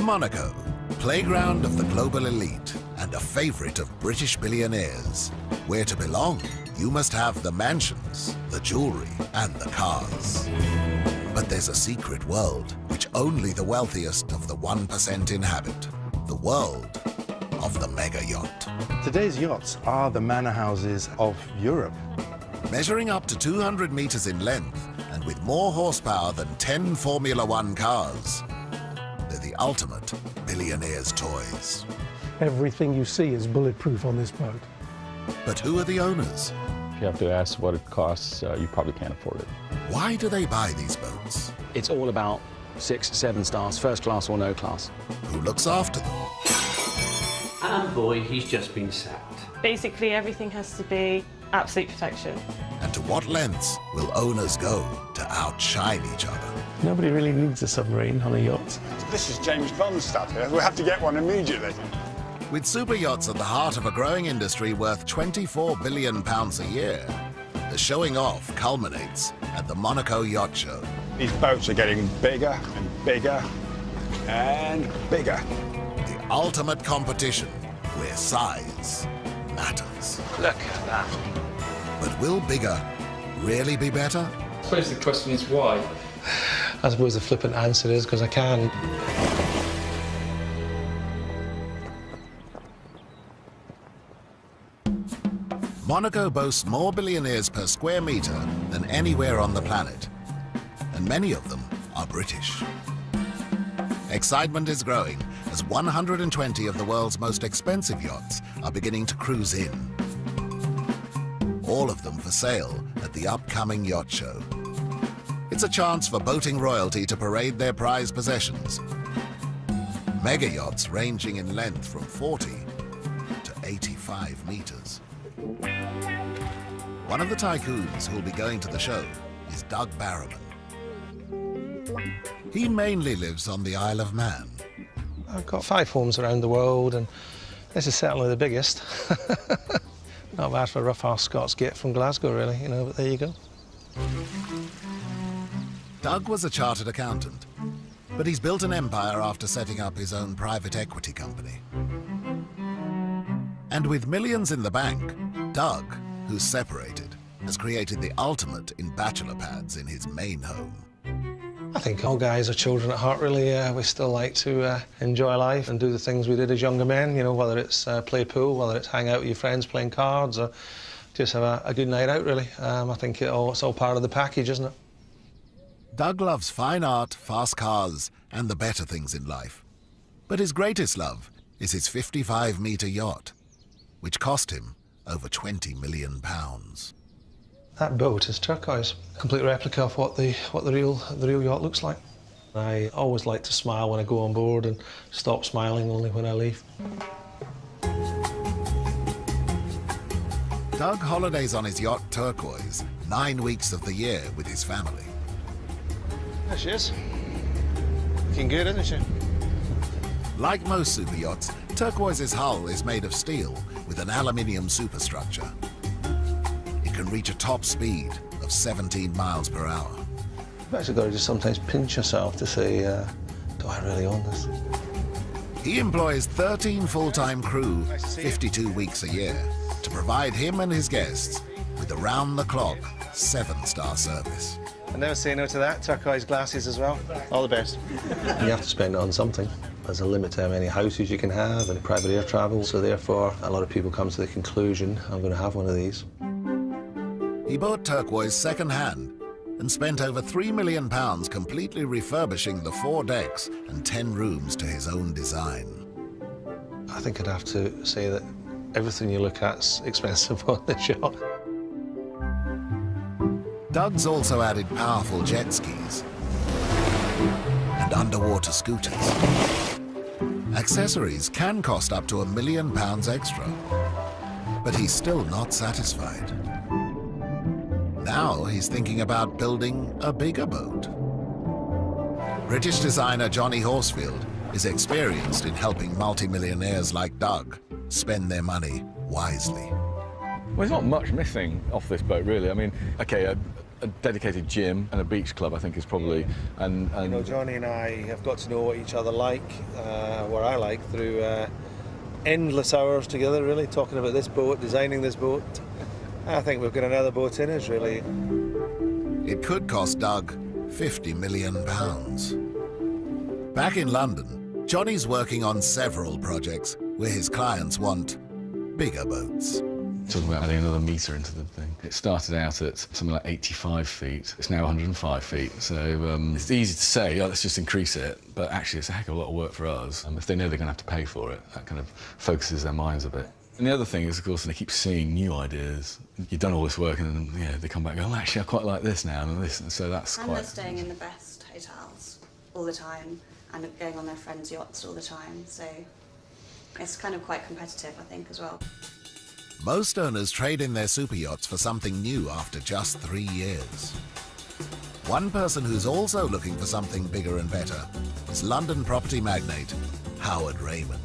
Monaco, playground of the global elite and a favorite of British billionaires. Where to belong, you must have the mansions, the jewelry, and the cars. But there's a secret world which only the wealthiest of the 1% inhabit. The world of the mega yacht. Today's yachts are the manor houses of Europe. Measuring up to 200 meters in length and with more horsepower than 10 Formula One cars, they're the ultimate billionaire's toys. Everything you see is bulletproof on this boat. But who are the owners? If you have to ask what it costs, you probably can't afford it. Why do they buy these boats? It's all about 6, 7 stars, first class or no class. Who looks after them? And boy, he's just been sacked. Basically, everything has to be absolute perfection. And to what lengths will owners go to outshine each other? Nobody really needs a submarine on a yacht. This is James Bond stuff here. We'll have to get one immediately. With super yachts at the heart of a growing industry worth £24 billion a year, the showing off culminates at the Monaco Yacht Show. These boats are getting bigger and bigger and bigger. The ultimate competition where size matters. Look at that. But will bigger really be better? I suppose the question is why? I suppose the flippant answer is because I can. Monaco boasts more billionaires per square metre than anywhere on the planet, and many of them are British. Excitement is growing as 120 of the world's most expensive yachts are beginning to cruise in. All of them for sale at the upcoming yacht show. It's a chance for boating royalty to parade their prized possessions. Mega yachts ranging in length from 40 to 85 metres. One of the tycoons who'll be going to the show is Doug Barrowman. He mainly lives on the Isle of Man. I've got 5 homes around the world, and this is certainly the biggest. Not bad for a rough-house Scots git from Glasgow, really, you know, but there you go. Doug was a chartered accountant, but he's built an empire after setting up his own private equity company. And with millions in the bank, Doug, who's separated, has created the ultimate in bachelor pads in his main home. I think all guys are children at heart, really. We still like to enjoy life and do the things we did as younger men, you know, whether it's play pool, whether it's hang out with your friends playing cards, or just have a good night out, really. I think it's all part of the package, isn't it? Doug loves fine art, fast cars, and the better things in life. But his greatest love is his 55-metre yacht, which cost him over £20 million. That boat is turquoise, a complete replica of what the real yacht looks like. I always like to smile when I go on board and stop smiling only when I leave. Doug holidays on his yacht Turquoise 9 weeks of the year with his family. There she is. Looking good, isn't she? Like most super yachts, Turquoise's hull is made of steel with an aluminium superstructure. It can reach a top speed of 17 miles per hour. You've actually got to just sometimes pinch yourself to say, do I really own this? He employs 13 full-time crew, 52 weeks a year, to provide him and his guests with around-the-clock 7-star service. I never say no to that. Turquoise glasses as well. All the best. You have to spend it on something. There's a limit to how many houses you can have and private air travel, so therefore a lot of people come to the conclusion, I'm going to have one of these. He bought Turquoise second-hand and spent over £3 million completely refurbishing the 4 decks and 10 rooms to his own design. I think I'd have to say that everything you look at's expensive on this yacht. Doug's also added powerful jet skis and underwater scooters. Accessories can cost up to £1 million extra, but he's still not satisfied. Now he's thinking about building a bigger boat. British designer Johnny Horsfield is experienced in helping multimillionaires like Doug spend their money wisely. Well, there's not much missing off this boat, really. I mean, OK, a dedicated gym and a beach club, I think, is probably... And You know, Johnny and I have got to know what each other like, what I like, through endless hours together, really, talking about this boat, designing this boat. I think we've got another boat in us, really. It could cost Doug £50 million. Back in London, Johnny's working on several projects where his clients want bigger boats. Talking about adding another metre into the thing. It started out at something like 85 feet. It's now 105 feet. So it's easy to say, oh, let's just increase it. But actually, it's a heck of a lot of work for us. If they know they're going to have to pay for it, that kind of focuses their minds a bit. And the other thing is, of course, they keep seeing new ideas. You've done all this work, and then, they come back and go, oh, actually, I quite like this now, and this. And so that's And they're staying in the best hotels all the time and going on their friends' yachts all the time. So it's kind of quite competitive, I think, as well. Most owners trade in their super yachts for something new after just 3 years. One person who's also looking for something bigger and better is London property magnate Howard Raymond.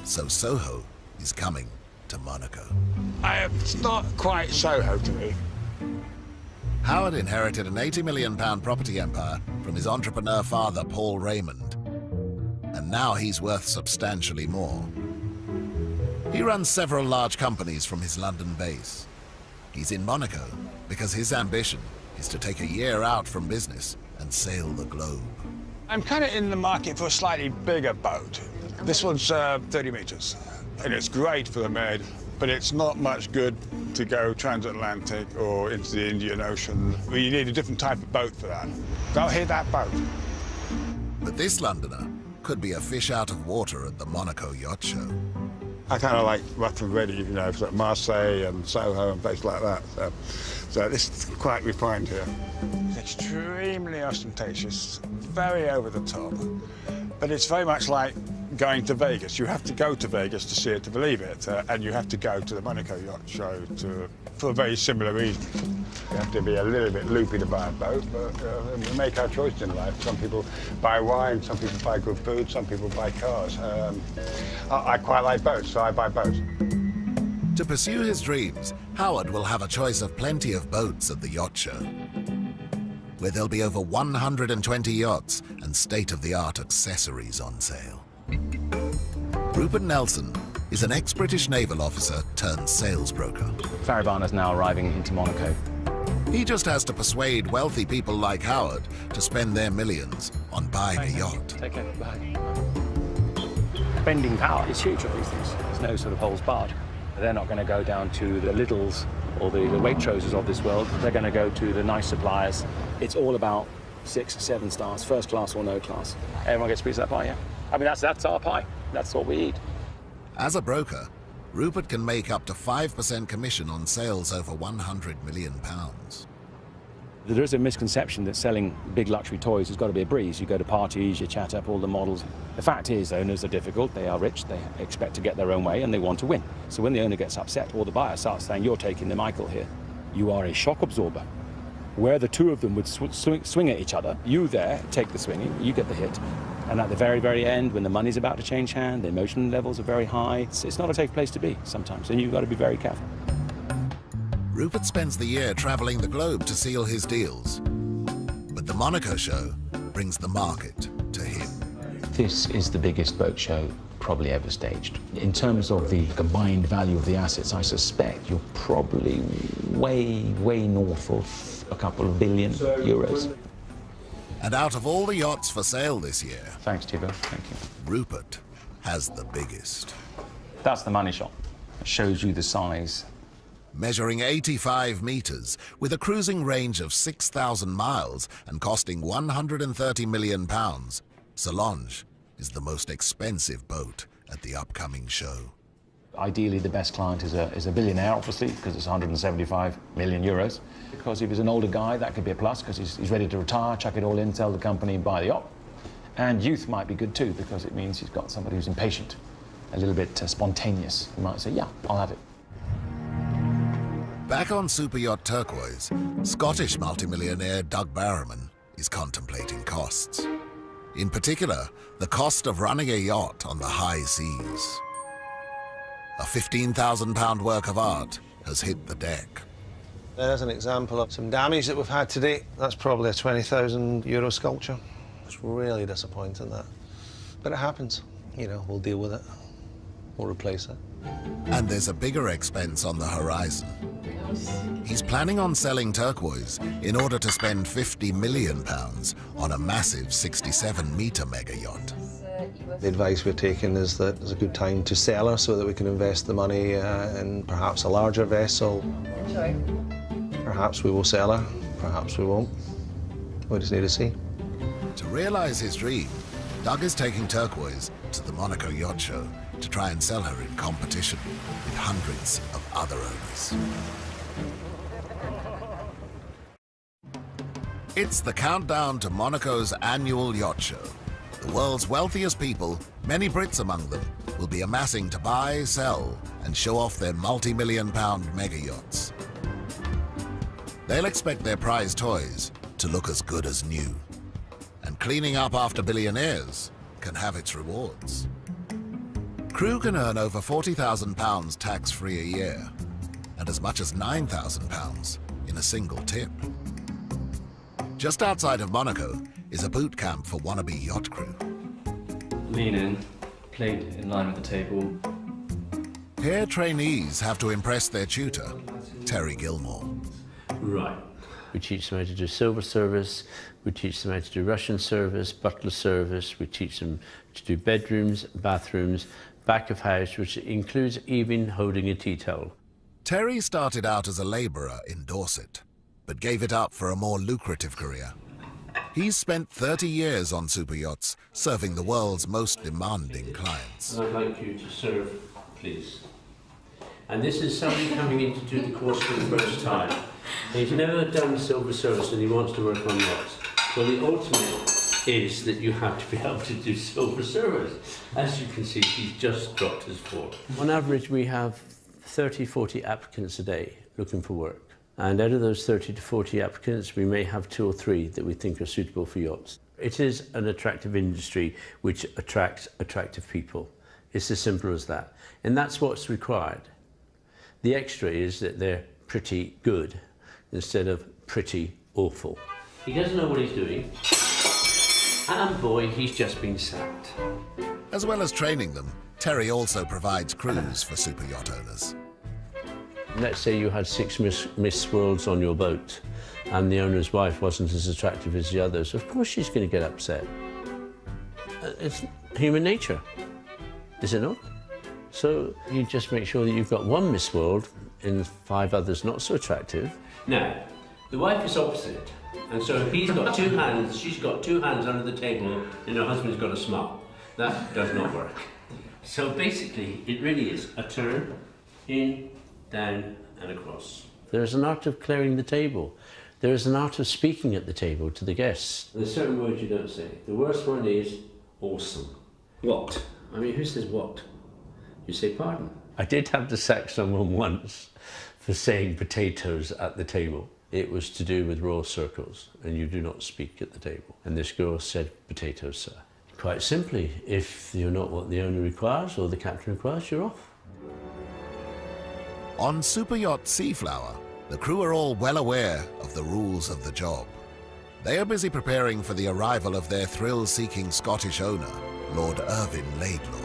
So Soho is coming to Monaco. It's not quite Soho to me. Howard inherited an £80 million property empire from his entrepreneur father, Paul Raymond. And now he's worth substantially more. He runs several large companies from his London base. He's in Monaco because his ambition is to take a year out from business and sail the globe. I'm kind of in the market for a slightly bigger boat. This one's 30 metres, and it's great for the med, but it's not much good to go transatlantic or into the Indian Ocean. You need a different type of boat for that. Don't hit that boat. But this Londoner could be a fish out of water at the Monaco Yacht Show. I kind of like rough and ready, like Marseille and Soho and places like that. So this is quite refined here. It's extremely ostentatious, very over the top, but it's very much like going to Vegas. You have to go to Vegas to see it to believe it, and you have to go to the Monaco Yacht Show for a very similar reason. You have to be a little bit loopy to buy a boat, but we make our choice in life. Some people buy wine, some people buy good food, some people buy cars. I quite like boats, so I buy boats. To pursue his dreams, Howard will have a choice of plenty of boats at the yacht show, where there'll be over 120 yachts and state-of-the-art accessories on sale. Rupert Nelson is an ex-British naval officer turned sales broker. Fariban is now arriving into Monaco. He just has to persuade wealthy people like Howard to spend their millions on buying a yacht. Take care. Bye. Spending power is huge on these things. There's no sort of holes barred. They're not going to go down to the Lidls or the Waitroses of this world. They're going to go to the nice suppliers. It's all about 6, 7 stars, first class or no class. Everyone gets a piece of that pie, yeah? I mean, that's our pie. That's what we eat. As a broker, Rupert can make up to 5% commission on sales over £100 million. There is a misconception that selling big luxury toys has got to be a breeze. You go to parties, you chat up all the models. The fact is, owners are difficult, they are rich, they expect to get their own way, and they want to win. So when the owner gets upset, or the buyer starts saying, you're taking the Michael here, you are a shock absorber. Where the two of them would swing at each other, you there take the swinging, you get the hit. And at the very, very end, when the money's about to change hand, the emotion levels are very high, it's not a safe place to be sometimes, and you've got to be very careful. Rupert spends the year traveling the globe to seal his deals. But the Monaco show brings the market to him. This is the biggest boat show probably ever staged. In terms of the combined value of the assets, I suspect you're probably way, way north of a couple of billion euros. And out of all the yachts for sale this year... Thanks, Tibo. Thank you. Rupert has the biggest. That's the money shot. It shows you the size. Measuring 85 meters, with a cruising range of 6,000 miles and costing £130 million, Solange is the most expensive boat at the upcoming show. Ideally, the best client is a billionaire, obviously, because it's 175 million euros. Because if he's an older guy, that could be a plus, because he's ready to retire, chuck it all in, sell the company, buy the yacht. And youth might be good too, because it means he's got somebody who's impatient, a little bit spontaneous. He might say, yeah, I'll have it. Back on super yacht Turquoise, Scottish multimillionaire Doug Barrowman is contemplating costs. In particular, the cost of running a yacht on the high seas. A £15,000 work of art has hit the deck. There's an example of some damage that we've had today. That's probably a €20,000 sculpture. It's really disappointing, that. But it happens. You know, we'll deal with it. We'll replace it. And there's a bigger expense on the horizon. He's planning on selling turquoise in order to spend £50 million on a massive 67-metre mega yacht. The advice we're taking is that it's a good time to sell her so that we can invest the money in perhaps a larger vessel. Perhaps we will sell her, perhaps we won't. We just need to see. To realise his dream, Doug is taking turquoise to the Monaco Yacht Show to try and sell her in competition with hundreds of other owners. It's the countdown to Monaco's annual yacht show. The world's wealthiest people, many Brits among them, will be amassing to buy, sell, and show off their multi-million-pound mega yachts. They'll expect their prize toys to look as good as new. And cleaning up after billionaires can have its rewards. Crew can earn over £40,000 tax-free a year, and as much as £9,000 in a single tip. Just outside of Monaco is a boot camp for wannabe yacht crew. Lean in, plate in line with the table. Here trainees have to impress their tutor, Terry Gilmore. Right. We teach them how to do silver service, we teach them how to do Russian service, butler service, we teach them to do bedrooms, bathrooms, back of house, which includes even holding a tea towel. Terry started out as a labourer in Dorset, but gave it up for a more lucrative career. He's spent 30 years on super yachts, serving the world's most demanding clients. I'd like you to serve, please. And this is somebody coming in to do the course for the first time. He's never done silver service and he wants to work on yachts. Well, the ultimate is that you have to be able to do silver service. As you can see, he's just dropped his fork. On average, we have 30, 40 applicants a day looking for work. And out of those 30 to 40 applicants, we may have 2 or 3 that we think are suitable for yachts. It is an attractive industry which attracts attractive people. It's as simple as that. And that's what's required. The extra is that they're pretty good instead of pretty awful. He doesn't know what he's doing. And boy, he's just been sacked. As well as training them, Terry also provides crews for super yacht owners. Let's say you had 6 Miss Worlds on your boat and the owner's wife wasn't as attractive as the others. Of course she's going to get upset. It's human nature, is it not? So you just make sure that you've got 1 Miss World and 5 others not so attractive. Now, the wife is opposite. And so he's got 2 hands, she's got 2 hands under the table and her husband's got a smile. That does not work. So basically, it really is a turn, in, down and across. There's an art of clearing the table. There's an art of speaking at the table to the guests. There's certain words you don't say. The worst one is awesome. What? I mean, who says what? You say pardon. I did have to sack someone once for saying potatoes at the table. It was to do with royal circles, and you do not speak at the table. And this girl said, potatoes, sir. Quite simply, if you're not what the owner requires or the captain requires, you're off. On super yacht Seaflower, the crew are all well aware of the rules of the job. They are busy preparing for the arrival of their thrill-seeking Scottish owner, Lord Irvin Laidlaw.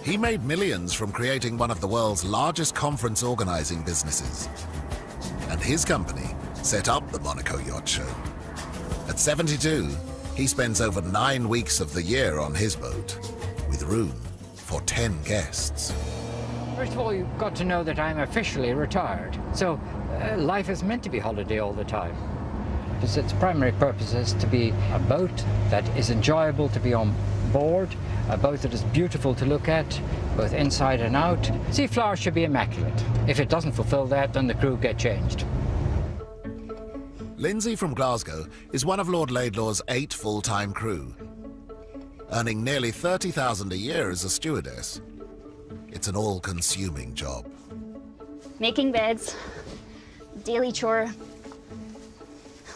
He made millions from creating one of the world's largest conference organising businesses. And his company set up the Monaco Yacht Show. At 72, he spends over 9 weeks of the year on his boat, with room for 10 guests. First of all, you've got to know that I'm officially retired. So life is meant to be holiday all the time. Because its primary purpose is to be a boat that is enjoyable to be on board, a boat that is beautiful to look at, both inside and out. Seaflower should be immaculate. If it doesn't fulfill that, then the crew get changed. Lindsay from Glasgow is one of Lord Laidlaw's 8 full-time crew, earning nearly £30,000 a year as a stewardess. It's an all-consuming job. Making beds, daily chore.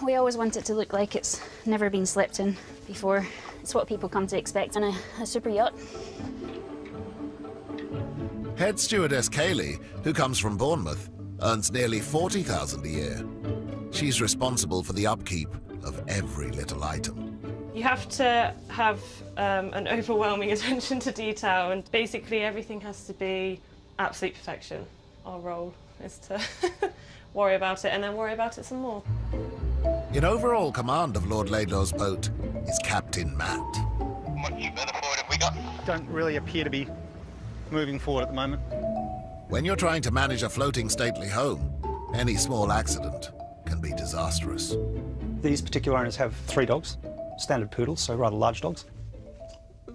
We always want it to look like it's never been slept in before. It's what people come to expect on a super yacht. Head stewardess Kaylee, who comes from Bournemouth, earns nearly $40,000 a year. She's responsible for the upkeep of every little item. You have to have an overwhelming attention to detail, and basically everything has to be absolute perfection. Our role is to worry about it and then worry about it some more. In overall command of Lord Laidlaw's boat is Captain Matt. Don't really appear to be moving forward at the moment. When you're trying to manage a floating stately home, any small accident can be disastrous. These particular owners have 3 dogs, standard poodles, so rather large dogs,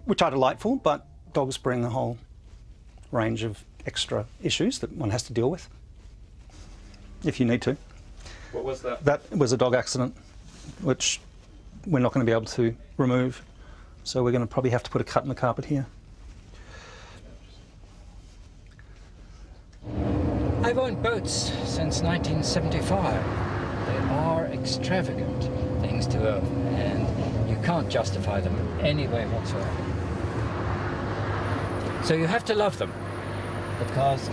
which are delightful, but dogs bring a whole range of extra issues that one has to deal with, if you need to. What was that? That was a dog accident, which we're not going to be able to remove, so we're going to probably have to put a cut in the carpet here. I've owned boats since 1975. They are extravagant things to own, and you can't justify them in any way whatsoever. So you have to love them, because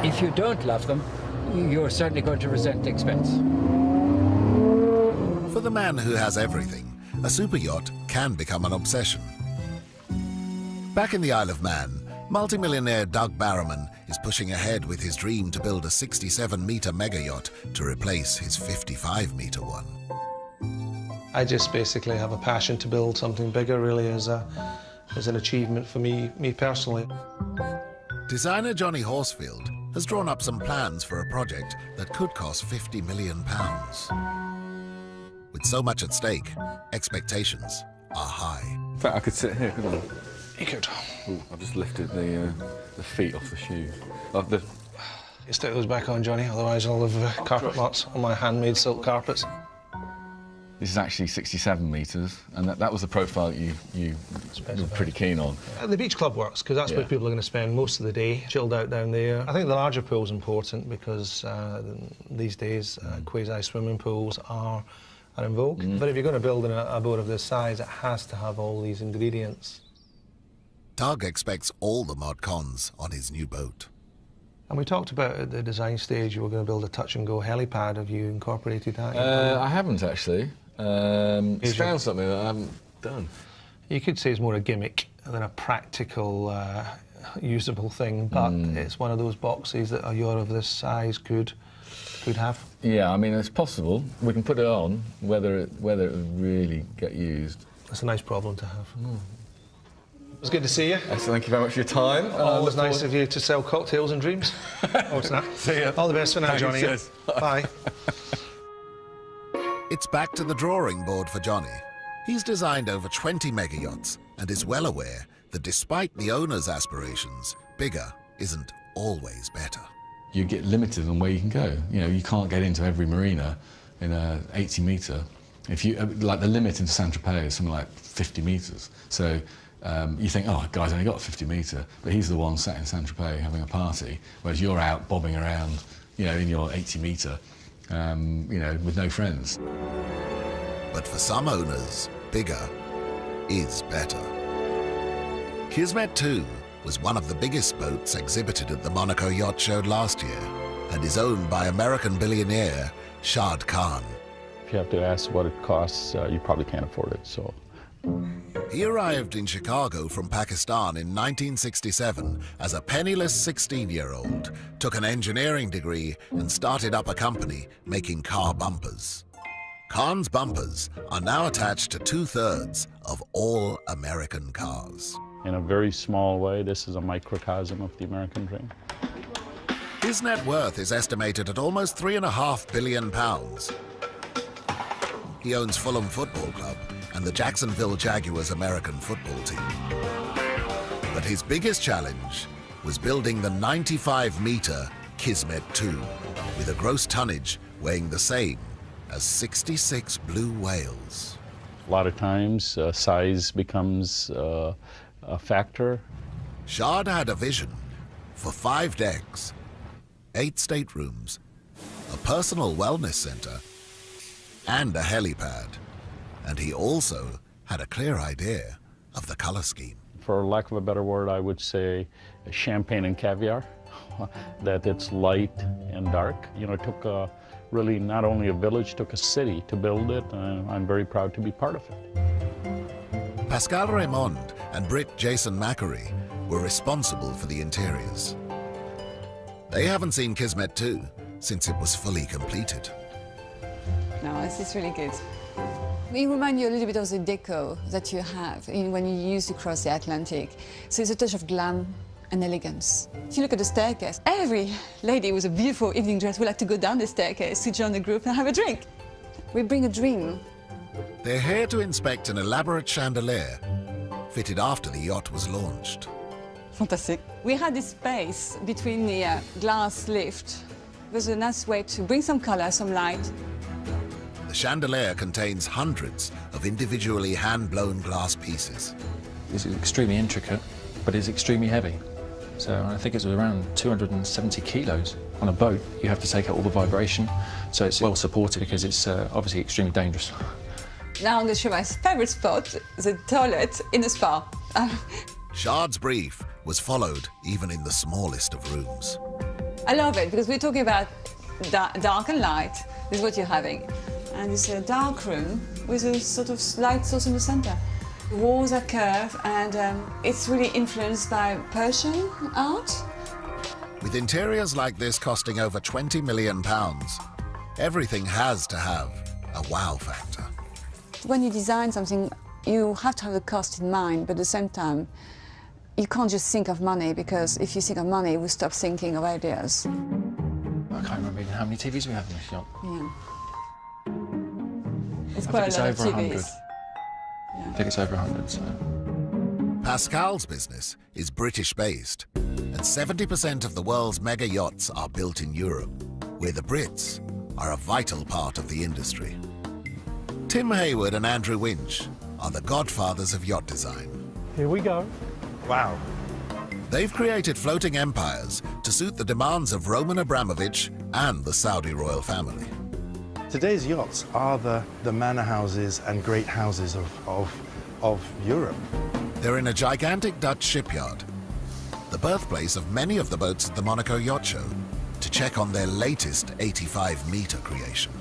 if you don't love them, you're certainly going to resent the expense. For the man who has everything, a super yacht can become an obsession. Back in the Isle of Man, multimillionaire Doug Barrowman is pushing ahead with his dream to build a 67-metre mega yacht to replace his 55-metre one. I just basically have a passion to build something bigger, really, as an achievement for me personally. Designer Johnny Horsfield has drawn up some plans for a project that could cost £50 million. With so much at stake, expectations are high. In fact, I could sit here, couldn't I? You could. Ooh, I've just lifted the feet off the shoes. You stick those back on, Johnny, otherwise I'll have carpet marks on my handmade silk carpets. This is actually 67 metres, and that was the profile that you were pretty keen on. The beach club works, because that's where people are going to spend most of the day, chilled out down there. I think the larger pool's important, because these days quasi-swimming pools are in vogue. But if you're going to build a boat of this size, it has to have all these ingredients. Doug expects all the mod cons on his new boat. And we talked about at the design stage you were going to build a touch-and-go helipad. Have you incorporated that? I haven't, actually. It's found something that I haven't done. You could say it's more a gimmick than a practical, usable thing, but it's one of those boxes that a yacht of this size could have. Yeah, I mean, it's possible. We can put it on, whether it would really get used. That's a nice problem to have. It was good to see you. Excellent, thank you very much for your time. Always nice of you to sell cocktails and dreams. Oh, it's not. See you. All the best for now, Johnny. Cheers. Bye. It's back to the drawing board for Johnny. He's designed over 20 mega yachts and is well aware that despite the owner's aspirations, bigger isn't always better. You get limited on where you can go. You know, you can't get into every marina in a 80 metre. If you like, the limit in Saint-Tropez is something like 50 metres. So you think, oh, guy's only got 50 metre, but he's the one sat in Saint-Tropez having a party, whereas you're out bobbing around, you know, in your 80 metre, you know, with no friends. But for some owners, bigger is better. Kismet 2 was one of the biggest boats exhibited at the Monaco Yacht Show last year and is owned by American billionaire Shad Khan. If you have to ask what it costs, you probably can't afford it, so. He arrived in Chicago from Pakistan in 1967 as a penniless 16-year-old, took an engineering degree and started up a company making car bumpers. Khan's bumpers are now attached to 2/3 of all American cars. In a very small way, this is a microcosm of the American dream. His net worth is estimated at almost £3.5 billion. He owns Fulham Football Club and the Jacksonville Jaguars American football team. But his biggest challenge was building the 95-metre Kismet 2 with a gross tonnage weighing the same as 66 blue whales. A lot of times, size becomes a factor. Shad had a vision for 5 decks, 8 staterooms, a personal wellness centre, and a helipad. And he also had a clear idea of the colour scheme. For lack of a better word, I would say champagne and caviar. that it's light and dark. You know, it took really not only a village, took a city to build it, and I'm very proud to be part of it. Pascal Raymond and Brit Jason Macquarie were responsible for the interiors. They haven't seen Kismet 2 since it was fully completed. No, this is really good. It reminds you a little bit of the deco that you have when you used to cross the Atlantic. So it's a touch of glam and elegance. If you look at the staircase, every lady with a beautiful evening dress would like to go down the staircase to join the group and have a drink. We bring a dream. They're here to inspect an elaborate chandelier fitted after the yacht was launched. Fantastic. We had this space between the glass lift. It was a nice way to bring some color, some light. The chandelier contains hundreds of individually hand-blown glass pieces. This is extremely intricate, but it's extremely heavy. So I think it's around 270 kilos. On a boat, you have to take out all the vibration, so it's well supported because it's obviously extremely dangerous. Now I'm going to show my favourite spot, the toilet in the spa. Shard's brief was followed even in the smallest of rooms. I love it because we're talking about dark and light. This is what you're having. And it's a dark room with a sort of light source in the centre. The walls are curved and it's really influenced by Persian art. With interiors like this costing over £20 million, everything has to have a wow factor. When you design something, you have to have the cost in mind, but at the same time, you can't just think of money, because if you think of money, we stop thinking of ideas. I can't remember even how many TVs we have in this yacht. Yeah. It's I quite think a lot it's of over TVs. 100. I think it's over 100, so. Pascal's business is British-based, and 70% of the world's mega yachts are built in Europe, where the Brits are a vital part of the industry. Tim Hayward and Andrew Winch are the godfathers of yacht design. Here we go. Wow. They've created floating empires to suit the demands of Roman Abramovich and the Saudi royal family. Today's yachts are the manor houses and great houses of Europe. They're in a gigantic Dutch shipyard, the birthplace of many of the boats at the Monaco Yacht Show, to check on their latest 85-meter creation.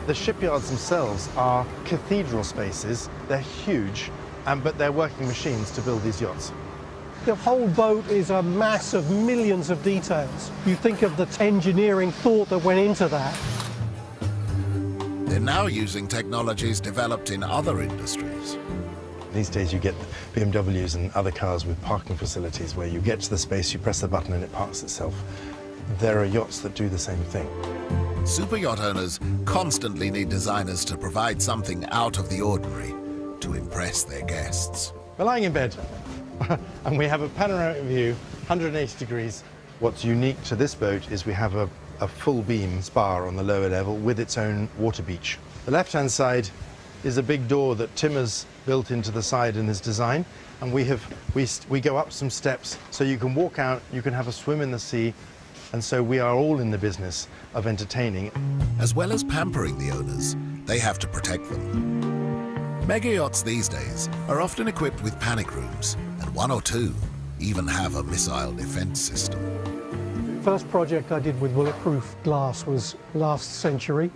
The shipyards themselves are cathedral spaces. They're huge, but they're working machines to build these yachts. The whole boat is a mass of millions of details. You think of the engineering thought that went into that. They're now using technologies developed in other industries. These days you get BMWs and other cars with parking facilities where you get to the space, you press the button and it parks itself. There are yachts that do the same thing. Super yacht owners constantly need designers to provide something out of the ordinary to impress their guests. We're lying in bed and we have a panoramic view, 180 degrees. What's unique to this boat is we have a full beam spar on the lower level with its own water beach. The left-hand side is a big door that Tim has built into the side in his design, and we go up some steps so you can walk out, you can have a swim in the sea, and so we are all in the business of entertaining. As well as pampering the owners, they have to protect them. Mega yachts these days are often equipped with panic rooms, and one or two even have a missile defense system. First project I did with bulletproof glass was last century,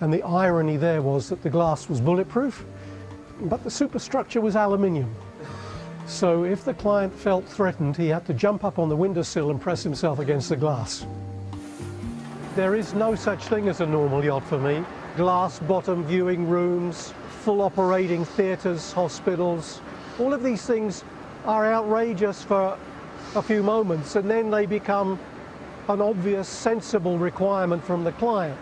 and the irony there was that the glass was bulletproof, but the superstructure was aluminium. So if the client felt threatened, he had to jump up on the windowsill and press himself against the glass. There is no such thing as a normal yacht for me. Glass bottom viewing rooms, full operating theatres, hospitals, all of these things are outrageous for a few moments, and then they become an obvious, sensible requirement from the client.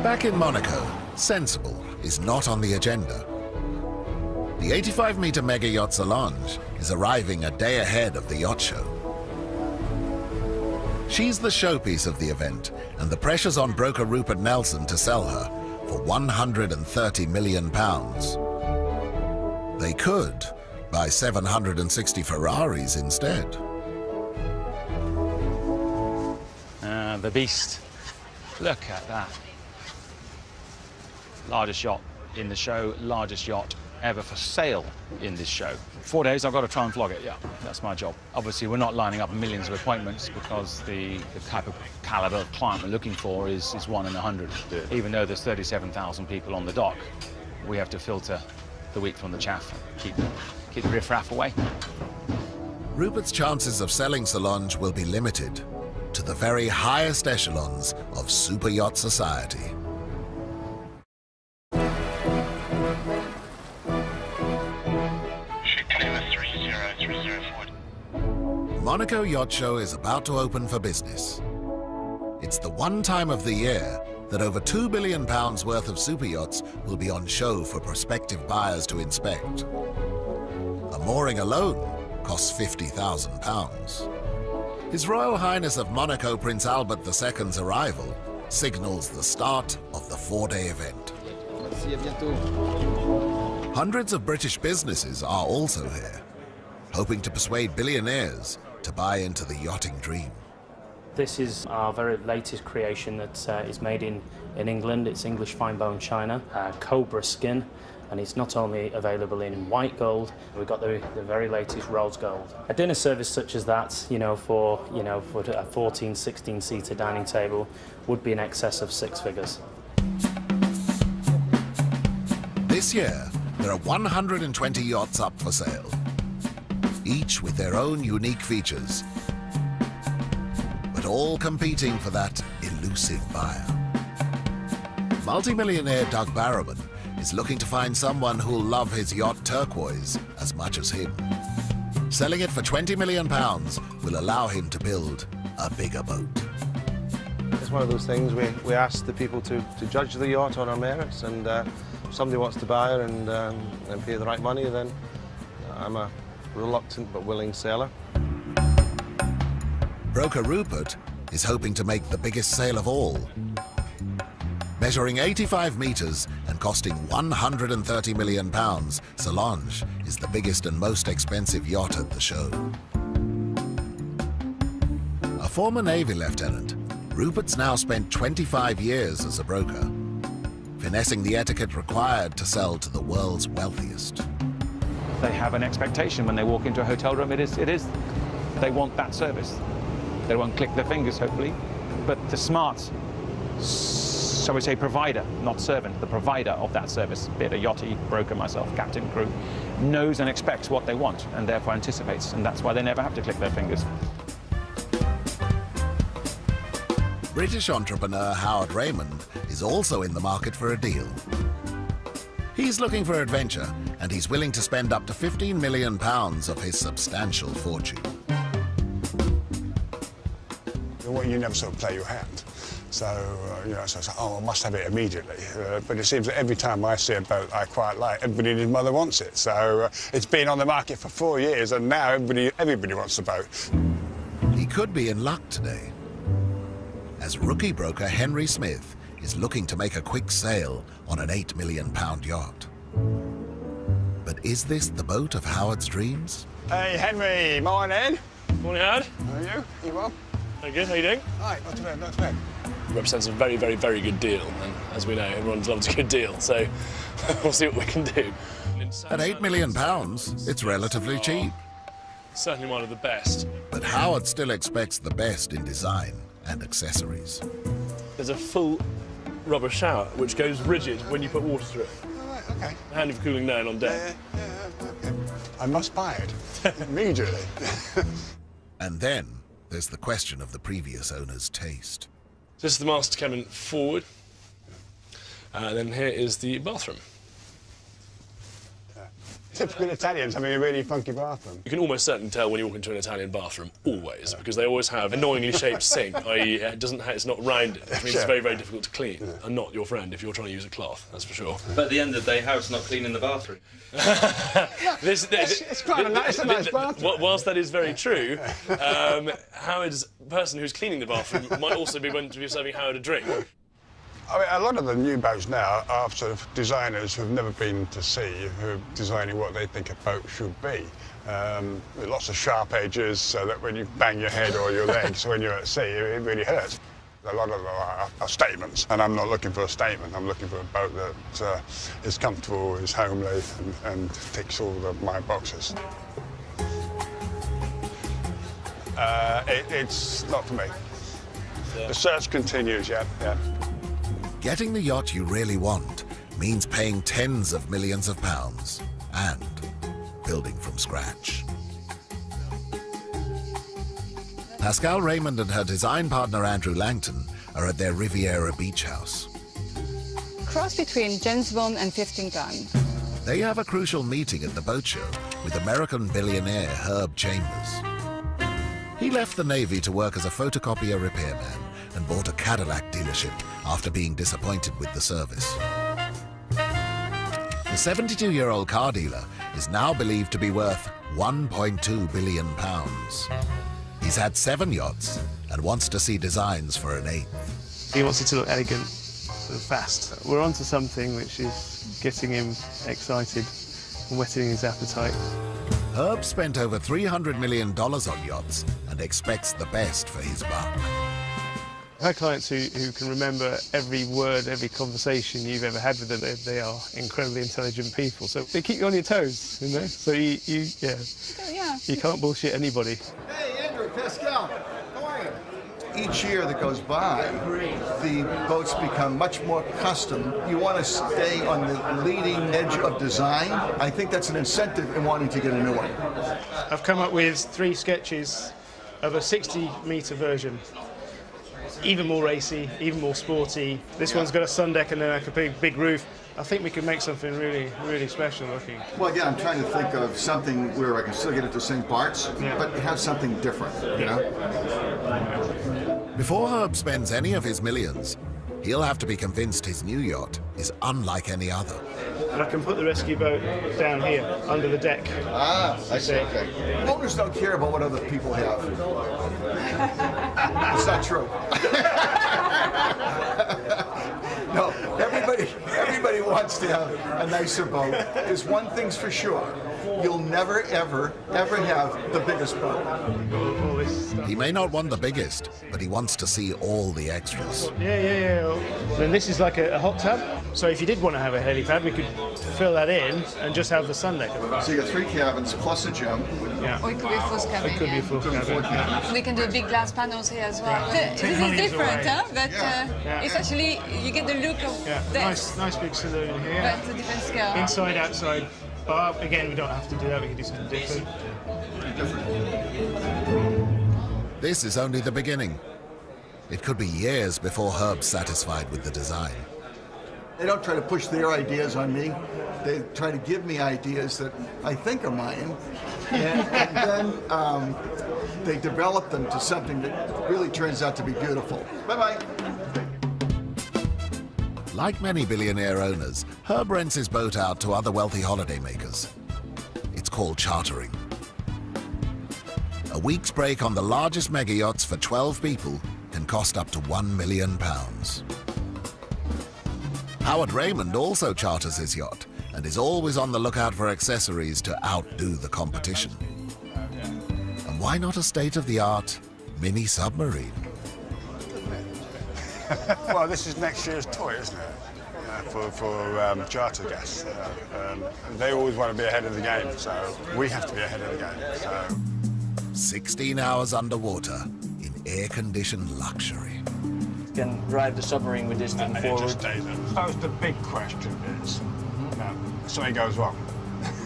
Back in Monaco, sensible is not on the agenda. The 85-meter mega yacht Solange is arriving a day ahead of the yacht show. She's the showpiece of the event, and the pressure's on broker Rupert Nelson to sell her for £130 million. They could buy 760 Ferraris instead. The beast. Look at that. Largest yacht in the show, largest yacht ever for sale in this show. 4 days, I've got to try and flog it, yeah, that's my job. Obviously, we're not lining up millions of appointments because the type of caliber of client we're looking for is 1 in 100. Even though there's 37,000 people on the dock, we have to filter the wheat from the chaff, keep the riffraff away. Rupert's chances of selling Solange will be limited to the very highest echelons of super yacht society. Monaco Yacht Show is about to open for business. It's the one time of the year that over £2 billion worth of super yachts will be on show for prospective buyers to inspect. A mooring alone costs £50,000. His Royal Highness of Monaco Prince Albert II's arrival signals the start of the 4-day event. Hundreds of British businesses are also here, hoping to persuade billionaires to buy into the yachting dream. This is our very latest creation that is made in England. It's English fine bone china, cobra skin, and it's not only available in white gold, we've got the very latest rose gold. A dinner service such as that, for a 14, 16-seater dining table would be in excess of 6 figures. This year, there are 120 yachts up for sale, each with their own unique features, but all competing for that elusive buyer. Multimillionaire Doug Barrowman is looking to find someone who'll love his yacht turquoise as much as him. Selling it for £20 million will allow him to build a bigger boat. It's one of those things we ask the people to judge the yacht on our merits, and if somebody wants to buy her and pay the right money, then I'm a reluctant but willing seller. Broker Rupert is hoping to make the biggest sale of all. Measuring 85 meters and costing £130 million, Solange is the biggest and most expensive yacht at the show. A former Navy lieutenant, Rupert's now spent 25 years as a broker, finessing the etiquette required to sell to the world's wealthiest. They have an expectation when they walk into a hotel room. It is. They want that service. They won't click their fingers, hopefully, but the smart, shall we say, provider, not servant, the provider of that service, be it a yachty, broker, myself, captain, crew, knows and expects what they want and therefore anticipates, and that's why they never have to click their fingers. British entrepreneur Howard Raymond is also in the market for a deal. He's looking for adventure, and he's willing to spend up to £15 million of his substantial fortune. You never sort of play your hand. So, so it's like, oh, I must have it immediately. But it seems that every time I see a boat I quite like, everybody and his mother wants it. So it's been on the market for 4 years, and now everybody wants the boat. He could be in luck today, as rookie broker Henry Smith is looking to make a quick sale on an £8 million yacht. But is this the boat of Howard's dreams? Hey, Henry, morning. Morning, Howard. How are you? You well? Very good, how you doing? Hi, not too bad, not too bad. It represents a very, very, very good deal, and as we know, everyone loves a good deal, so we'll see what we can do. At £8 million, it's relatively cheap. Certainly one of the best. But Howard still expects the best in design and accessories. There's a full rubber shower, which goes rigid when you put water through it. All right, okay. Handy for cooling down on deck. Yeah, okay. I must buy it immediately. And then there's the question of the previous owner's taste. This is the master cabin forward. Then here is the bathroom. Typical Italians having a really funky bathroom. You can almost certainly tell when you walk into an Italian bathroom, always, because they always have annoyingly shaped sink, i.e. it's not rounded, which means it's very, very difficult to clean, and not your friend if you're trying to use a cloth, that's for sure. But at the end of the day, Howard's not cleaning the bathroom. It's quite a nice bathroom. Whilst that is very true, Howard's person who's cleaning the bathroom might also be going to be serving Howard a drink. I mean, a lot of the new boats now are sort of designers who've never been to sea, who are designing what they think a boat should be. With lots of sharp edges so that when you bang your head or your legs when you're at sea, it really hurts. A lot of them are statements, and I'm not looking for a statement. I'm looking for a boat that is comfortable, is homely, and ticks all my boxes. It's not for me. The search continues, yeah. Getting the yacht you really want means paying tens of millions of pounds and building from scratch. Pascal Raymond and her design partner Andrew Langton are at their Riviera beach house. Cross between James Bond and 15 Gun. They have a crucial meeting at the boat show with American billionaire Herb Chambers. He left the Navy to work as a photocopier repairman and bought a Cadillac dealership after being disappointed with the service. The 72-year-old car dealer is now believed to be worth £1.2 billion. He's had 7 yachts and wants to see designs for an 8th. He wants it to look elegant and fast. We're onto something which is getting him excited and whetting his appetite. Herb spent over $300 million on yachts and expects the best for his buck. I have clients who can remember every word, every conversation you've ever had with them. They are incredibly intelligent people, so they keep you on your toes, you know? So you can't bullshit anybody. Hey, Andrew, Pascal, how are you? Each year that goes by, the boats become much more custom. You want to stay on the leading edge of design. I think that's an incentive in wanting to get a new one. I've come up with 3 sketches of a 60-metre version. Even more racy, even more sporty. This one's got a sun deck and then like a big roof. I think we can make something really, really special looking. Well, again, I'm trying to think of something where I can still get it the same parts, but have something different, you know? Before Herb spends any of his millions, he'll have to be convinced his new yacht is unlike any other. And I can put the rescue boat down here, under the deck. Ah, I see, okay. Owners don't care about what other people have. It's not true. No, everybody wants to have a nicer boat. There's one thing's for sure. You'll never, ever have the biggest boat. He may not want the biggest, but he wants to see all the extras. Yeah. Then this is like a hot tub. So if you did want to have a helipad, we could fill that in and just have the sun deck. So you got 3 cabins plus a gym. Yeah. Or it could be a full cabin. It could be a full cabin. We can do big glass panels here as well. This is different, huh? But it's actually, you get the look of this. Nice big saloon here. But a different scale. Inside, outside. But again, we don't have to do that. We can do something different. This is only the beginning. It could be years before Herb's satisfied with the design. They don't try to push their ideas on me. They try to give me ideas that I think are mine, and then they develop them to something that really turns out to be beautiful. Bye-bye. Like many billionaire owners, Herb rents his boat out to other wealthy holidaymakers. It's called chartering. A week's break on the largest mega yachts for 12 people can cost up to £1 million. Howard Raymond also charters his yacht and is always on the lookout for accessories to outdo the competition. And why not a state-of-the-art mini submarine? Well, this is next year's toy, isn't it? For charter guests. They always want to be ahead of the game, so we have to be ahead of the game. So. 16 hours underwater in air-conditioned luxury. You can drive the submarine with this thing forward. I suppose the big question is, something goes wrong.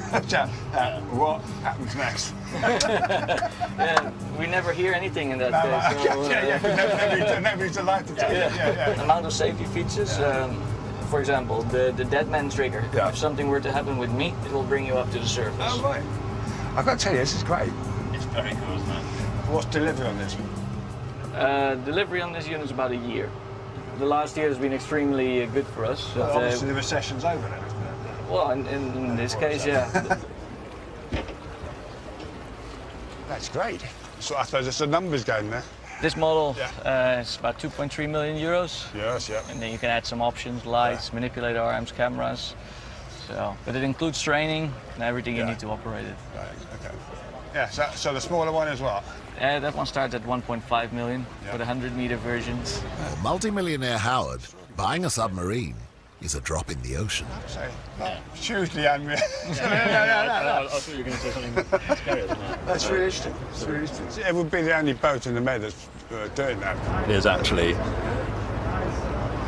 What happens next? Yeah, we never hear anything in that case. So, never is alive to tell you. Yeah. Amount of safety features. For example, the dead man trigger. Yeah. If something were to happen with me, it will bring you up to the surface. Oh, right. I've got to tell you, this is great. It's very cool, isn't it? What's delivery on this? Delivery on this unit is about a year. The last year has been extremely good for us. Well, obviously the recession's over then, isn't it? Well, in this case, yeah. That's great. So I suppose it's a numbers game there. This model is about 2.3 million euros. Yes, yeah. And then you can add some options, lights, manipulator arms, cameras. So, but it includes training and everything you need to operate it. Right, okay. Yeah, so the smaller one is what? That one starts at 1.5 million for the 100-meter versions. For multimillionaire Howard, buying a submarine is a drop in the ocean. Hugely unreal. I thought you were going to say something scary. That's really interesting. It's really interesting. It would be the only boat in the Med that's doing that. It is actually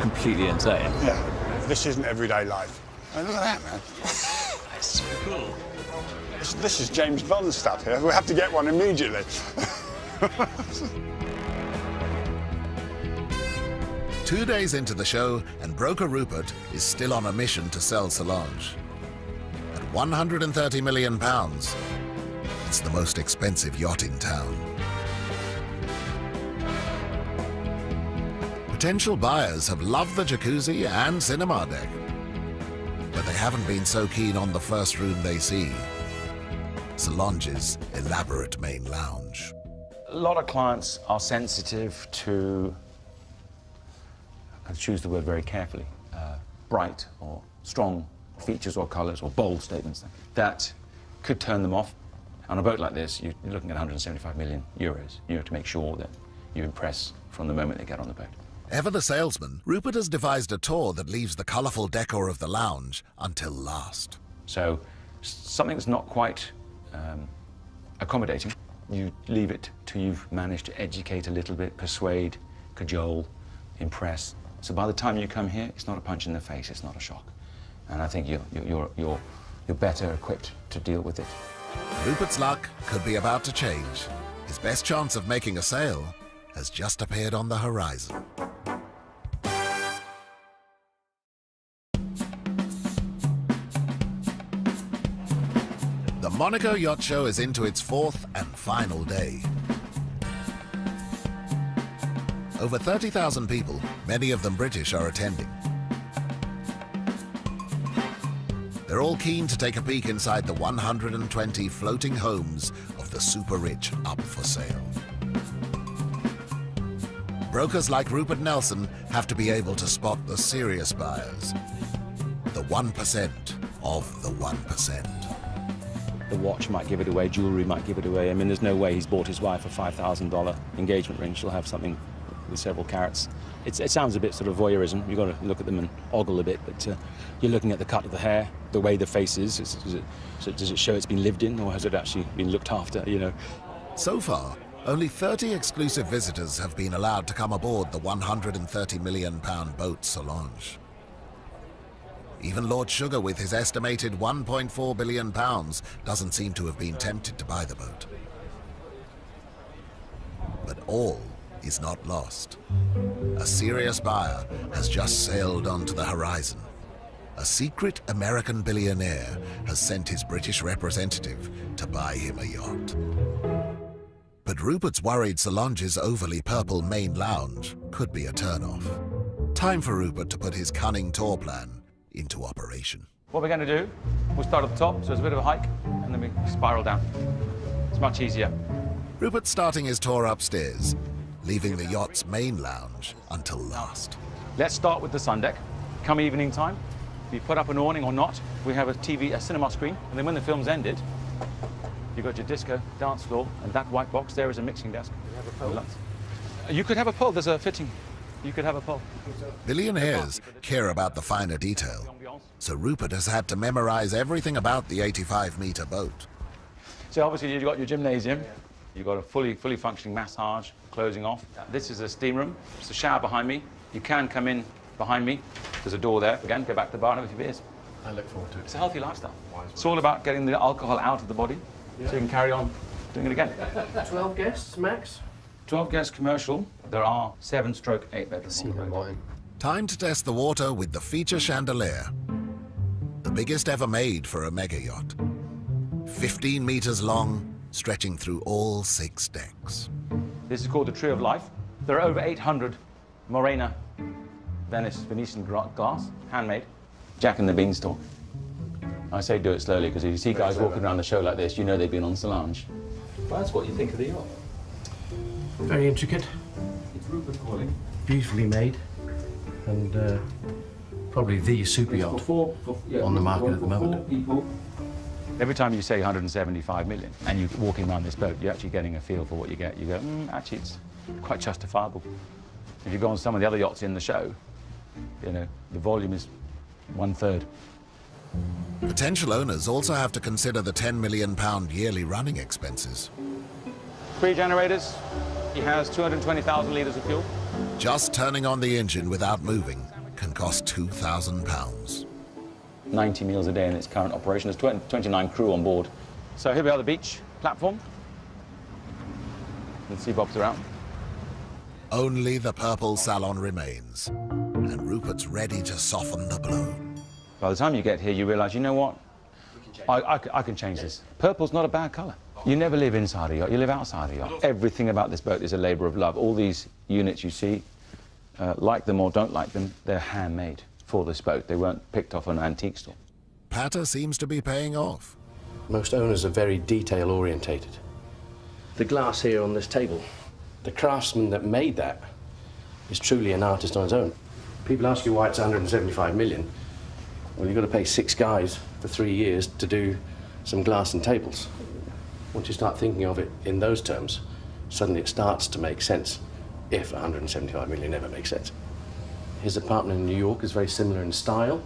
completely insane. Yeah. This isn't everyday life. Oh, look at that, man. That's so cool. This is James Bond stuff here. We have to get one immediately. 2 days into the show, and broker Rupert is still on a mission to sell Solange. At £130 million, it's the most expensive yacht in town. Potential buyers have loved the jacuzzi and cinema deck, but they haven't been so keen on the first room they see, Solange's elaborate main lounge. A lot of clients are sensitive to, I choose the word very carefully, bright or strong features or colours or bold statements that could turn them off. On a boat like this, you're looking at 175 million euros. You have to make sure that you impress from the moment they get on the boat. Ever the salesman, Rupert has devised a tour that leaves the colourful decor of the lounge until last. So something that's not quite accommodating, you leave it till you've managed to educate a little bit, persuade, cajole, impress. So by the time you come here, it's not a punch in the face, it's not a shock. And I think you're better equipped to deal with it. Rupert's luck could be about to change. His best chance of making a sale has just appeared on the horizon. The Monaco Yacht Show is into its fourth and final day. Over 30,000 people, many of them British, are attending. They're all keen to take a peek inside the 120 floating homes of the super rich up for sale. Brokers like Rupert Nelson have to be able to spot the serious buyers, the 1% of the 1%. The watch might give it away, jewellery might give it away. I mean, there's no way he's bought his wife a $5,000 engagement ring. She'll have something with several carats. It sounds a bit sort of voyeurism. You've got to look at them and ogle a bit, but you're looking at the cut of the hair, the way the face is. Does it show it's been lived in, or has it actually been looked after, you know? So far, only 30 exclusive visitors have been allowed to come aboard the £130 million boat Solange. Even Lord Sugar, with his estimated £1.4 billion, doesn't seem to have been tempted to buy the boat. But all is not lost. A serious buyer has just sailed onto the horizon. A secret American billionaire has sent his British representative to buy him a yacht. But Rupert's worried Solange's overly purple main lounge could be a turn-off. Time for Rupert to put his cunning tour plan into operation. What we're going to do, we'll start at the top, so it's a bit of a hike, and then we spiral down. It's much easier. Rupert's starting his tour upstairs, leaving the yacht's main lounge until last. Let's start with the sun deck. Come evening time, we put up an awning or not, we have a cinema screen, and then when the film's ended, you've got your disco, dance floor, and that white box there is a mixing desk. You have a pole? You could have a pole, there's a fitting. You could have a pole. Billionaires care about the finer detail, so Rupert has had to memorize everything about the 85-meter boat. So obviously you've got your gymnasium, you've got a fully functioning massage, closing off. This is a steam room, there's a shower behind me. You can come in behind me, there's a door there. Again, go back to the bar and have a few beers. I look forward to it. It's a healthy lifestyle. It's all about getting the alcohol out of the body, so you can carry on doing it again. 12 guests, max? 12 guest commercial. There are 7/8 bedrooms. Time to test the water with the feature chandelier. The biggest ever made for a mega yacht. 15 meters long, stretching through all 6 decks. This is called the Tree of Life. There are over 800 Morena Venetian glass, handmade. Jack and the Beanstalk. I say do it slowly because if you see guys walking around the show like this, you know they've been on Solange. Well, that's what you think of the yacht. Very intricate. It's Rupert calling. Beautifully made. And probably the super yacht on the market at the moment. Every time you say 175 million and you're walking around this boat, you're actually getting a feel for what you get. You go, actually, it's quite justifiable. If you go on some of the other yachts in the show, you know, the volume is 1/3. Potential owners also have to consider the £10 million yearly running expenses. 3 generators, he has 220,000 litres of fuel. Just turning on the engine without moving can cost £2,000. 90 meals a day in its current operation. There's 29 crew on board. So here we are, the beach platform. The sea bobs are out. Only the purple salon remains, and Rupert's ready to soften the blow. By the time you get here, you realise, you know what? I can change this. Purple's not a bad colour. You never live inside a yacht, you live outside a yacht. Everything about this boat is a labour of love. All these units you see, like them or don't like them, they're handmade for this boat. They weren't picked off an antique store. Patter seems to be paying off. Most owners are very detail-orientated. The glass here on this table, the craftsman that made that is truly an artist on his own. People ask you why it's 175 million. Well, you've got to pay 6 guys for 3 years to do some glass and tables. Once you start thinking of it in those terms, suddenly it starts to make sense, if 175 million ever makes sense. His apartment in New York is very similar in style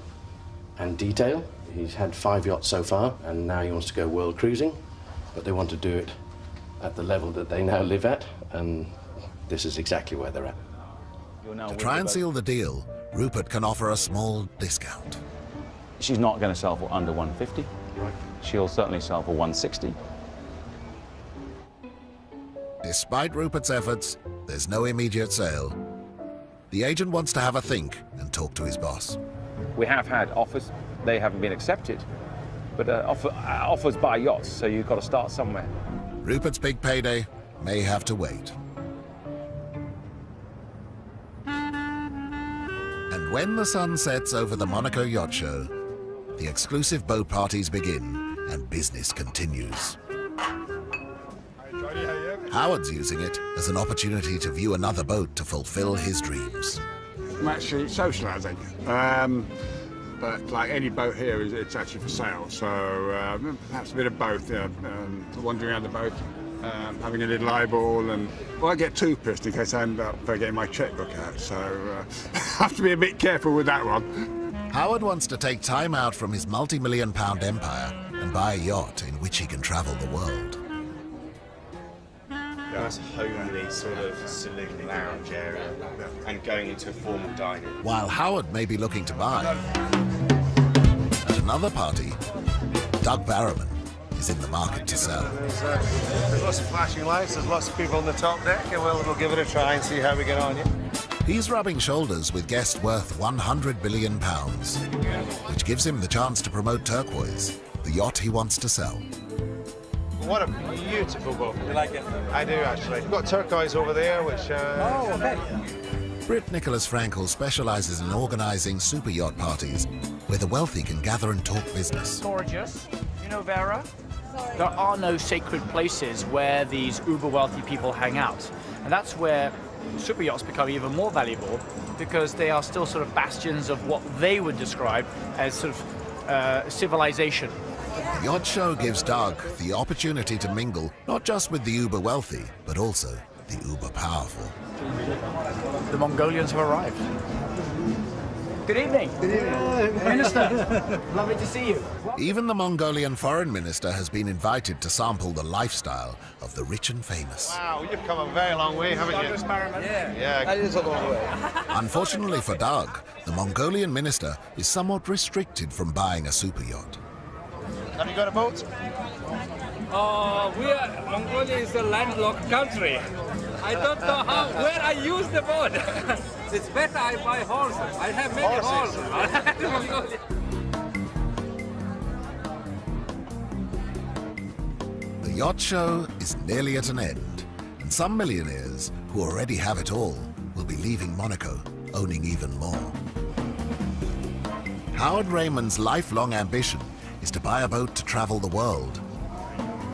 and detail. He's had 5 yachts so far, and now he wants to go world cruising, but they want to do it at the level that they now live at, and this is exactly where they're at. To try and seal the deal, Rupert can offer a small discount. She's not going to sell for under 150. She'll certainly sell for 160. Despite Rupert's efforts, there's no immediate sale. The agent wants to have a think and talk to his boss. We have had offers. They haven't been accepted. But offers buy yachts, so you've got to start somewhere. Rupert's big payday may have to wait. And when the sun sets over the Monaco Yacht Show, the exclusive boat parties begin and business continues. Howard's using it as an opportunity to view another boat to fulfill his dreams. I'm actually socialising, but like any boat here, it's actually for sale. So perhaps a bit of both, wandering around the boat, having a little eyeball, and well, I get too pissed in case I end up getting my checkbook out. So I have to be a bit careful with that one. Howard wants to take time out from his multi-million-pound empire and buy a yacht in which he can travel the world. Nice homely sort of saloon lounge area and going into a formal dining. While Howard may be looking to buy, at another party, Doug Barrowman is in the market to sell. There's lots of flashing lights, there's lots of people on the top deck, and we'll give it a try and see how we get on. Yeah? He's rubbing shoulders with guests worth £100 billion, which gives him the chance to promote Turquoise, the yacht he wants to sell. What a beautiful boat. You like it? I do, actually. We've got Turquoise over there, which... Oh, okay. Britt Nicholas Frankel specialises in organising super yacht parties where the wealthy can gather and talk business. Gorgeous. You know Vera? There are no sacred places where these uber-wealthy people hang out. And that's where super yachts become even more valuable, because they are still sort of bastions of what they would describe as sort of civilization. The Yacht Show gives Doug the opportunity to mingle not just with the uber-wealthy, but also the uber-powerful. The Mongolians have arrived. Good evening. Good evening. Minister, lovely to see you. Even the Mongolian foreign minister has been invited to sample the lifestyle of the rich and famous. Wow, you've come a very long way, haven't you? Yeah, that is a long way. Unfortunately for Doug, the Mongolian minister is somewhat restricted from buying a super yacht. Have you got a boat? Mongolia is a landlocked country. I don't know where I use the boat. It's better I buy horses. I have many horses. The Yacht Show is nearly at an end, and some millionaires who already have it all will be leaving Monaco, owning even more. Howard Raymond's lifelong ambition is to buy a boat to travel the world.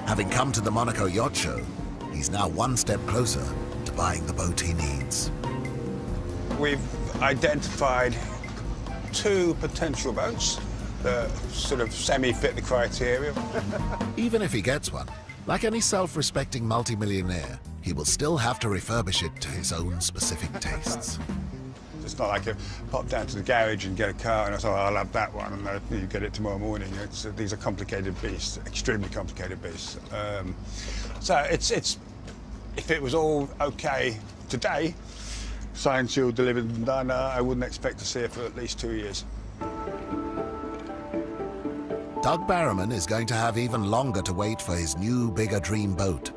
Having come to the Monaco Yacht Show, he's now one step closer to buying the boat he needs. We've identified 2 potential boats. that sort of semi-fit the criteria. Even if he gets one, like any self-respecting multimillionaire, he will still have to refurbish it to his own specific tastes. It's not like you pop down to the garage and get a car and I say, oh, I'll have that one, and you get it tomorrow morning. These are complicated beasts, extremely complicated beasts. So it's if it was all okay today, signed, sealed, delivered and done, I wouldn't expect to see it for at least 2 years. Doug Barrowman is going to have even longer to wait for his new, bigger dream boat.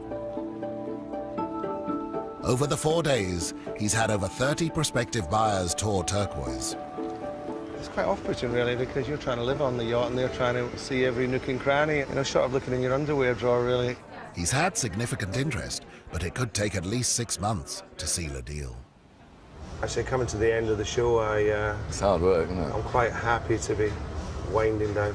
Over the 4 days, he's had over 30 prospective buyers tour Turquoise. It's quite off-putting, really, because you're trying to live on the yacht and they're trying to see every nook and cranny, you know, short of looking in your underwear drawer, really. He's had significant interest, but it could take at least 6 months to seal a deal. Actually, coming to the end of the show, it's hard work, isn't it? I'm quite happy to be winding down.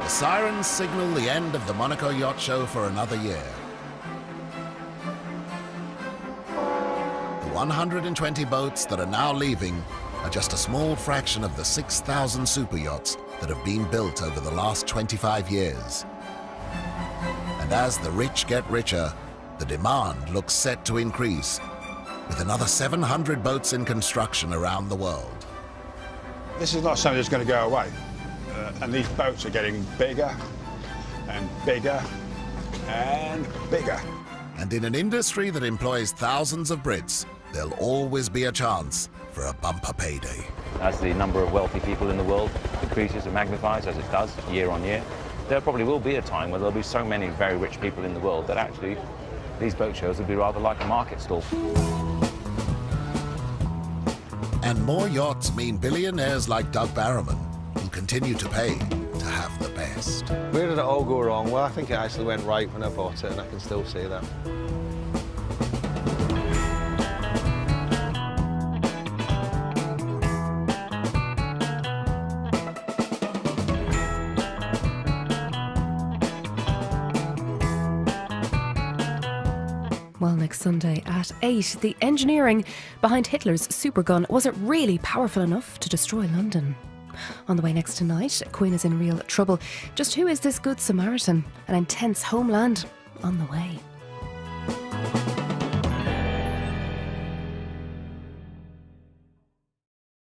The sirens signal the end of the Monaco Yacht Show for another year. The 120 boats that are now leaving are just a small fraction of the 6,000 super yachts that have been built over the last 25 years. And as the rich get richer, the demand looks set to increase, with another 700 boats in construction around the world. This is not something that's going to go away. And these boats are getting bigger and bigger and bigger. And in an industry that employs thousands of Brits, there'll always be a chance for a bumper payday. As the number of wealthy people in the world increases and magnifies, as it does year on year, there probably will be a time where there'll be so many very rich people in the world that actually these boat shows will be rather like a market stall. And more yachts mean billionaires like Doug Barrowman will continue to pay to have the best. Where did it all go wrong? Well, I think it actually went right when I bought it, and I can still say that. Well, next Sunday at 8, the engineering behind Hitler's supergun wasn't really powerful enough to destroy London. On the way next tonight, Queen is in real trouble. Just who is this good Samaritan? An intense homeland on the way.